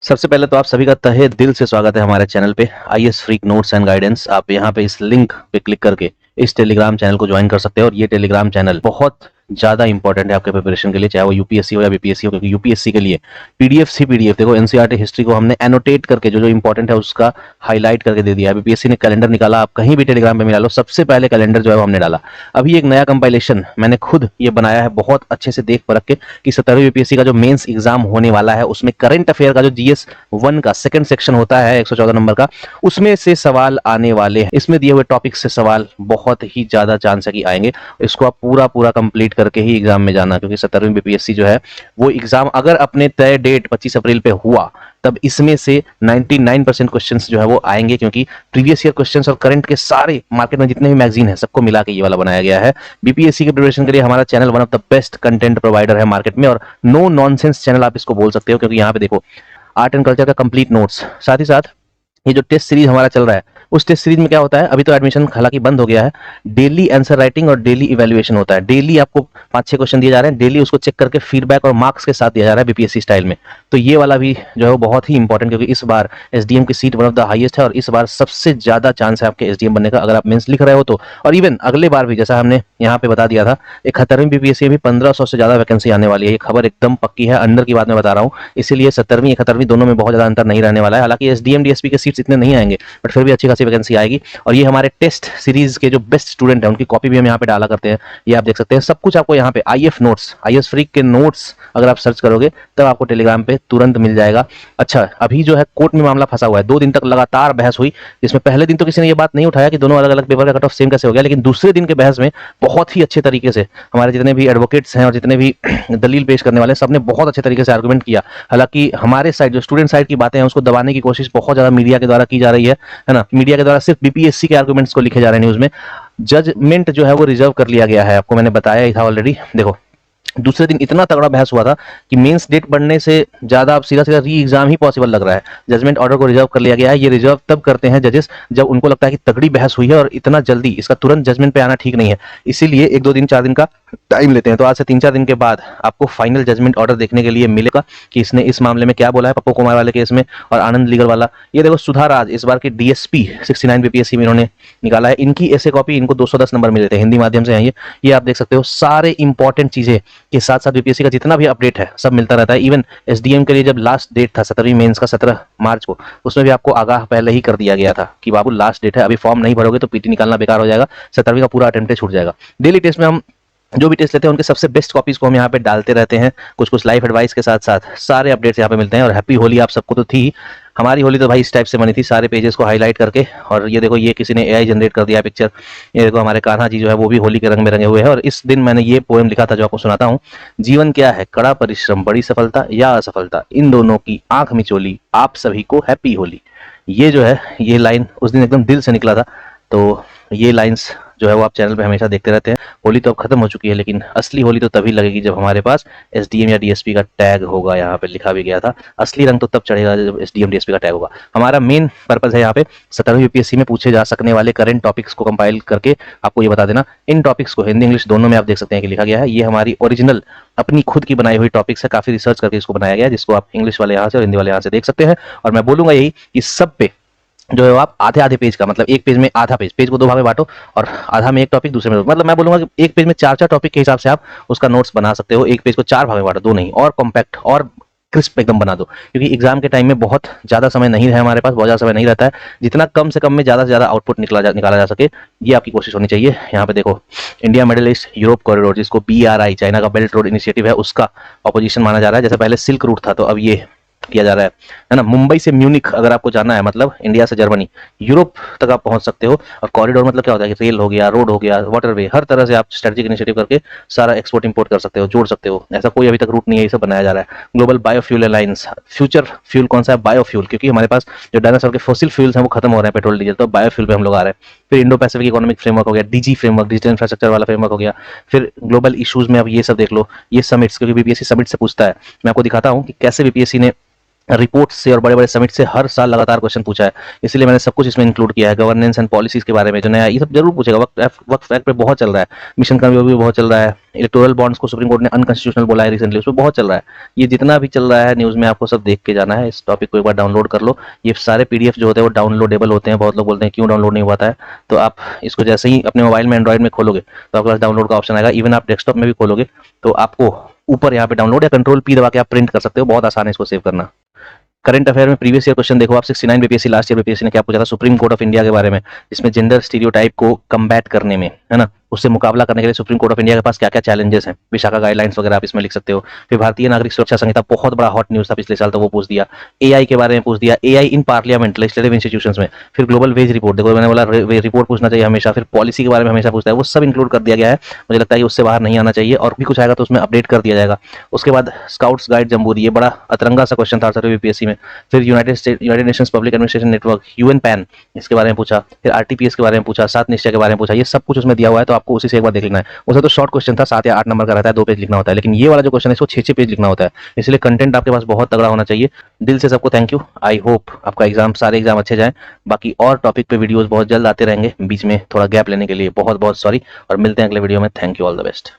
सबसे पहले तो आप सभी का तहे दिल से स्वागत है हमारे चैनल पे IAS freak notes and guidance. आप यहाँ पे इस लिंक पे क्लिक करके इस टेलीग्राम चैनल को ज्वाइन कर सकते हैं और ये टेलीग्राम चैनल बहुत ज्यादा इंपॉर्टेंट है आपके प्रिपरेशन के लिए, चाहे वो यूपीएससी हो या बीपीएससी हो। क्योंकि यूपीएससी के लिए पीडीएफ ही पीडीएफ, देखो एनसीईआरटी हिस्ट्री को हमने एनोटेट करके जो जो इंपॉर्टेंट है उसका हाईलाइट करके दे दिया है। बीपीएससी ने कैलेंडर निकाला, आप कहीं भी टेलीग्राम पे मिला लो, सबसे पहले कैलेंडर जो है वो हमने डाला। अभी एक नया कंपाइलेशन मैंने खुद ये बनाया है बहुत अच्छे से देख परख के कि 17वीं यूपीएससी का जो मेंस एग्जाम होने वाला है उसमें करंट अफेयर का जो जीएस 1 का सेकंड सेक्शन होता है 114 नंबर का, उसमें से सवाल आने वाले हैं। इसमें दिए हुए टॉपिक से सवाल बहुत ही ज्यादा चांस है कि आएंगे। इसको आप पूरा पूरा कंप्लीट करके ही एग्जाम में जाना, क्योंकि 17वीं बीपीएससी जो है वो एग्जाम अगर अपने तय डेट 25 अप्रैल पे हुआ तब इसमें से 99% क्वेश्चंस जो है वो आएंगे, क्योंकि प्रीवियस ईयर क्वेश्चंस और करंट के सारे मार्केट में जितने भी मैगजीन है सबको मिला के ये वाला बनाया गया है। बीपीएससी के प्रिपरेशन के लिए हमारा channel one of the best content provider है मार्केट में, और नो नॉनसेंस चैनल आप इसको बोल सकते हो, क्योंकि यहाँ पे देखो आर्ट एंड कल्चर का कंप्लीट नोट्स, साथ ही साथ ये जो टेस्ट सीरीज हमारा चल रहा है उस टेस्ट सीरीज में क्या होता है, अभी तो एडमिशन हालांकि बंद हो गया है, डेली आंसर राइटिंग और डेली इवैल्यूएशन होता है। डेली आपको 5-6 क्वेश्चन दिए जा रहे हैं, डेली उसको चेक करके फीडबैक और मार्क्स के साथ दिया जा रहा है बीपीएससी स्टाइल में। तो ये वाला भी जो है वो बहुत ही इंपॉर्टेंट, क्योंकि इस बार एसडीएम की seat one of the highest है और इस बार सबसे ज्यादा चांस है आपके एसडीएम बनने का अगर आप मेंस लिख रहे हो तो। और इवन अगले बार भी जैसा हमने यहाँ पे बता दिया था 71वीं बीपीएससी में 1500 से ज्यादा वैकेंसी आने वाली है। ये खबर एकदम पक्की है, अंडर की बात मैं बता रहा हूँ, इसीलिए 17वीं 71वीं दोनों में बहुत ज्यादा अंतर नहीं रहने वाला है। हालांकि एसडीएम डीएसपी के सीट्स इतने नहीं आएंगे बट फिर भी अच्छी खासी वैकेंसी आएगी। और ये हमारे टेस्ट सीरीज के जो बेस्ट स्टूडेंट हैं उनकी कॉपी भी हम यहाँ पे डाला करते हैं, ये आप देख सकते हैं। सब कुछ आपको यहाँ पे आईएफ नोट्स, आईएएस फ्रीक के नोट्स अगर आप सर्च करोगे तब आपको टेलीग्राम पे तुरंत मिल जाएगा। अच्छा, अभी जो है कोर्ट में मामला फंसा हुआ है, 2 दिन तक लगातार बहस हुई, जिसमें पहले दिन तो किसी ने ये बात नहीं उठाया कि दोनों अलग अलग पेपर का कट ऑफ सेम कैसे हो गया, लेकिन दूसरे दिन के बहस में बहुत ही अच्छे तरीके से हमारे जितने भी एडवोकेट्स हैं और जितने भी दलील पेश करने वाले सब ने बहुत अच्छे तरीके से आर्गुमेंट किया। हालांकि हमारे साइड जो स्टूडेंट साइड की बातें हैं उसको दबाने की कोशिश बहुत ज्यादा मीडिया के द्वारा की जा रही है ना। मीडिया के द्वारा सिर्फ बीपीएससी के आर्गुमेंट्स को लिखे जा रहे हैं न्यूज में, जजमेंट जो है वो रिजर्व कर लिया गया है। आपको मैंने बताया ही था ऑलरेडी। देखो दूसरे दिन इतना तगड़ा बहस हुआ था कि मेंस डेट बढ़ने से ज्यादा अब सीधा सीधा री एग्जाम ही पॉसिबल लग रहा है। जजमेंट ऑर्डर को रिजर्व कर लिया गया है। ये रिजर्व तब करते हैं जजेस जब उनको लगता है कि तगड़ी बहस हुई है और इतना जल्दी इसका तुरंत जजमेंट पे आना ठीक नहीं है, इसीलिए 1-2 दिन 4 दिन का टाइम लेते हैं। तो आज से 3-4 दिन के बाद आपको फाइनल जजमेंट ऑर्डर देखने के लिए मिलेगा कि इसने इस मामले में क्या बोला है, पप्पू कुमार वाले केस में और आनंद लीगल वाला। ये देखो सुधा राज इस बार के डीएसपी 69 बीपीएससी में इन्होंने निकाला है, इनकी ऐसे कॉपी इनको 210 नंबर मिले थे, हिंदी माध्यम से हैं ये आप देख सकते हो। सारे इंपॉर्टेंट चीजें के साथ साथ बीपीएससी का जितना भी अपडेट है सब मिलता रहता है। इवन एसडीएम के लिए जब लास्ट डेट था 17वीं मेंस का 17 मार्च को, उसमें भी आपको आगाह पहले ही कर दिया गया था कि बाबू लास्ट डेट है, अभी फॉर्म नहीं भरोगे तो पीटी निकालना बेकार हो जाएगा, 17वीं का पूरा अटेम्प्ट छूट जाएगा। डेली टेस्ट में हम जो भी टेस्ट लेते हैं उनके सबसे बेस्ट कॉपीज को हम यहाँ पे डालते रहते हैं, कुछ कुछ लाइफ एडवाइस के साथ साथ सारे अपडेट्स यहाँ पे मिलते हैं। और हैप्पी होली आप सबको तो थी, हमारी होली तो भाई इस टाइप से बनी थी, सारे पेजेस को हाईलाइट करके। और ये देखो ये किसी ने एआई जनरेट कर दिया पिक्चर, ये देखो हमारे कान्हा जी जो है वो भी होली के रंग में रंगे हुए हैं। और इस दिन मैंने ये पोएम लिखा था जो आपको सुनाता हूँ। जीवन क्या है, कड़ा परिश्रम बड़ी सफलता या असफलता, इन दोनों की आंख मिचोली, आप सभी को हैप्पी होली। ये जो है ये लाइन उस दिन एकदम दिल से निकला था। तो ये लाइंस जो है वो आप चैनल पे हमेशा देखते रहते हैं। होली तो अब खत्म हो चुकी है, लेकिन असली होली तो तभी लगेगी जब हमारे पास एसडीएम या डीएसपी का टैग होगा। यहाँ पे लिखा भी गया था, असली रंग तो तब चढ़ेगा जब एसडीएम डीएसपी का टैग होगा। हमारा मेन पर्पज है यहाँ पे 17वीं यूपीएससी में पूछे जा सकने वाले करंट टॉपिक्स को कंपाइल करके आपको ये बता देना। इन टॉपिक्स को हिंदी इंग्लिश दोनों में आप देख सकते हैं कि लिखा गया है। ये हमारी ओरिजिनल अपनी खुद की बनाई हुई टॉपिक्स है, काफी रिसर्च करके इसको बनाया गया है, जिसको आप इंग्लिश वाले यहाँ से और हिंदी वाले यहाँ से देख सकते हैं। और मैं बोलूंगा यही कि सब पे जो है आप आधे आधे पेज का, मतलब एक पेज में आधा पेज को 2 भाग में बांटो और आधा में एक टॉपिक दूसरे में, मतलब मैं बोलूंगा कि एक पेज में 4-4 टॉपिक के हिसाब से आप उसका नोट्स बना सकते हो। एक पेज को 4 भाग में बांटो, 2 नहीं, और कॉम्पैक्ट और क्रिस्प एकदम बना दो, क्योंकि एग्जाम के टाइम में बहुत ज्यादा समय नहीं है हमारे पास, बहुत ज्यादा समय नहीं रहता है। जितना कम से कम में ज्यादा से ज्यादा आउटपुट निकाला जा सके, ये आपकी कोशिश होनी चाहिए। यहाँ पे देखो India middle east Europe corridor, जिसको BRI चाइना का बेल्ट रोड इनिशिएटिव है, उसका ऑपोजिशन माना जा रहा है। जैसे पहले सिल्क रूट था तो अब ये किया जा रहा है ना। मुंबई से म्यूनिक अगर आपको जाना है, मतलब इंडिया से जर्मनी, यूरोप तक आप पहुंच सकते हो। और कॉरिडोर मतलब क्या होता है कि रेल हो गया, रोड हो गया, वाटरवे, हर तरह से आप स्ट्रेटेजिक इनिशिएटिव करके सारा एक्सपोर्ट इंपोर्ट कर सकते हो, जोड़ सकते हो। ऐसा कोई अभी तक रूट नहीं है, ये सब बनाया जा रहा है। Global biofuel alliance, future fuel कौन सा है, बायोफ्यूल, क्योंकि हमारे पास जो डायनासोर के फॉसिल फ्यूल्स हैं वो खत्म हो रहे हैं, पेट्रोल डीजल, तो बायोफ्यूल पे हम लोग आ रहे हैं। फिर इंडो पैसिफिक इकोनॉमिक फ्रेमवर्क हो गया, डीजी फ्रेमवर्क, डिजिटल इंफ्रास्ट्रक्चर वाला फ्रेमवर्क हो गया। फिर ग्लोबल इश्यूज में अब ये सब देख लो, ये समिट्स, क्योंकि बीपीएससी समिट से पूछता है। मैं आपको दिखाता हूँ कि कैसे बीपीएससी ने रिपोर्ट से और बड़े बड़े समिट से हर साल लगातार क्वेश्चन पूछा है, इसलिए मैंने सब कुछ इसमें इंक्लूड किया है। गवर्नेंस एंड पॉलिसीज के बारे में जो नया, ये सब जरूर पूछेगा। वक्त एक्ट पे बहुत चल रहा है, मिशन कर्मयोगी भी बहुत चल रहा है, इलेक्टोरल बॉन्ड्स को सुप्रीम कोर्ट ने अनकॉन्स्टिट्यूशनल बोला है रिसेंटली, उसमें बहुत चल रहा है। ये जितना भी चल रहा है न्यूज़ में आपको सब देख के जाना है। इस टॉपिक को एक बार डाउनलोड कर लो। ये सारे पीडीएफ जो होते हैं वो डाउनलोडेबल होते हैं। बहुत लोग बोलते हैं क्यों डाउनलोड नहीं होता है, तो आप इसको जैसे ही अपने मोबाइल में एंड्रॉइड में खोलोगे तो आपके पास डाउनलोड का ऑप्शन आएगा। इवन आप डेस्कटॉप में भी खोलोगे तो आपको ऊपर यहाँ पे डाउनलोड या कंट्रोल पी दबा के आप प्रिंट कर सकते हो। बहुत आसान है इसको सेव करना। करंट अफेयर में प्रीवियस ईयर क्वेश्चन देखो आप। 69 बीपीएससी लास्ट ईयर बीपीएससी ने क्या पूछा था सुप्रीम कोर्ट ऑफ इंडिया के बारे में, जिसमें जेंडर स्टीरियोटाइप को कम्बैट करने में, है ना, उससे मुकाबला करने के लिए सुप्रीम कोर्ट ऑफ इंडिया के पास क्या क्या चैलेंजेस हैं, विशाखा गाइडलाइंस वगैरह आप इसमें लिख सकते हो। फिर भारतीय नागरिक सुरक्षा संहिता बहुत बड़ा हॉट न्यूज था पिछले साल, तो वो पूछ दिया। एआई के बारे में पूछ दिया, AI in parliament legislative institutions में। फिर ग्लोबल वेज रिपोर्ट, देखो मैंने बोला रिपोर्ट पूछना चाहिए हमेशा। फिर पॉलिसी के बारे में हमेशा पूछता है, वो सब इंक्लूड कर दिया गया है। मुझे लगता है उससे बाहर नहीं आना चाहिए, और भी कुछ आएगा तो उसमें अपडेट कर दिया जाएगा। उसके बाद स्काउट्स गाइड जम्बूरी, ये बड़ा अतरंगा सा क्वेश्चन था सर बीपीएससी में। फिर United Nations public administration network UN pan, इसके बारे में पूछा। फिर आरटीपीएस के बारे में पूछा, 7 निश्चय के बारे में पूछा। ये सब कुछ उसमें दिया हुआ है, तो आपको उसी से एक बार देख लेना है। उसे तो शॉर्ट क्वेश्चन था, 7 या 8 नंबर का रहता है, 2 पेज लिखना होता है। लेकिन ये वाला जो क्वेश्चन है इसको 6 पेज लिखना होता है, इसलिए कंटेंट आपके पास बहुत तगड़ा होना चाहिए। दिल से सबको थैंक यू। आई होप आपका एग्जाम, सारे एग्जाम अच्छे जाएं। बाकी और टॉपिक पे वीडियोस बहुत जल्द आते रहेंगे, बीच में थोड़ा गैप लेने के लिए बहुत बहुत सॉरी, और मिलते हैं अगले वीडियो में। Thank you, all the best.